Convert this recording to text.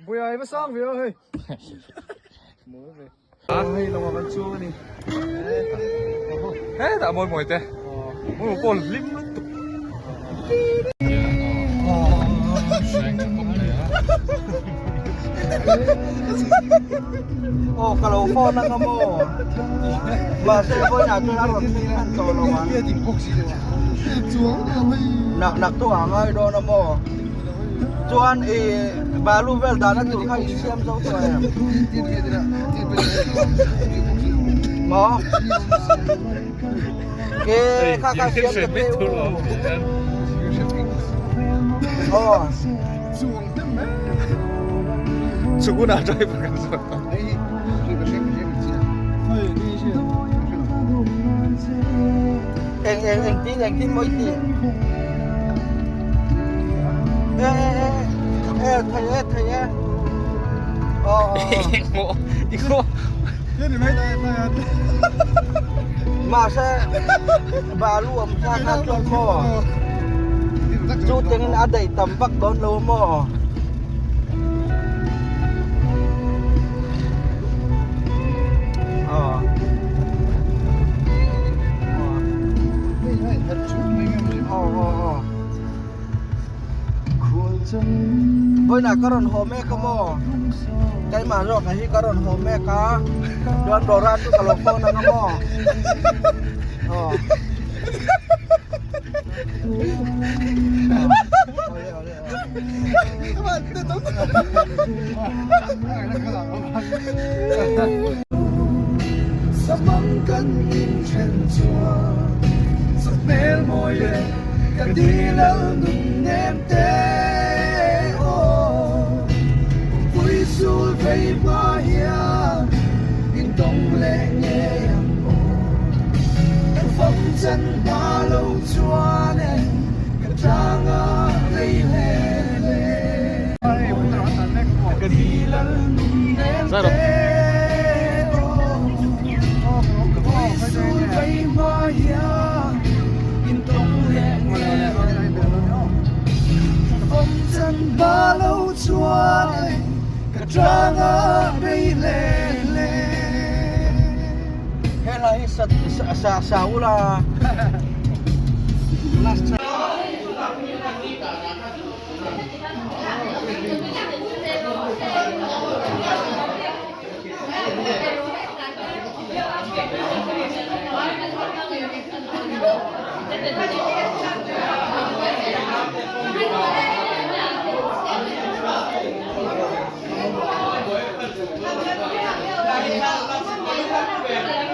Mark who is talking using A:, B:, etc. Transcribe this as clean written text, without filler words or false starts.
A: Bây giờ mới xong vì ơi. Ôi, lòng mà chua này.
B: Thế đã môi mồi thế. Môi một con lim luôn.
A: Oh, kalau phone na kamu. Bahasa boy na tu naron pingan to lo man. Nak tu angai do na mo. Chuan balu vel dana tu khai siam zo to ya. Mo. Ke kakak siam ke pe. Oh.
B: 죽으나 드라이브 가서.
A: Anh tin mỗi tin. Thầy.
B: 이거
A: Mà sẽ bà luôn ra các con mò. Chú tiếng đã đẩy tầm bắc đón lâu mò. Với là karon home kamu, kay mana kasi karon home ka, doan doran tu kalau phone na kamu. Oh.
C: Semangkan inchen chua, semel moye, kadilal nung nemte. Sul vây ba hia in tông lệ nhẹ ô các phong chân ba lâu chua nè các trang à gây lệ lệ cái đi lần em thế ô sul vây ba hia in tông lệ nhẹ các phong chân ba lâu chua nè Jangan lele.
A: Helai sa ula.
C: Hãy subscribe cho kênh Ghiền Mì Gõ để không bỏ lỡ những video hấp dẫn.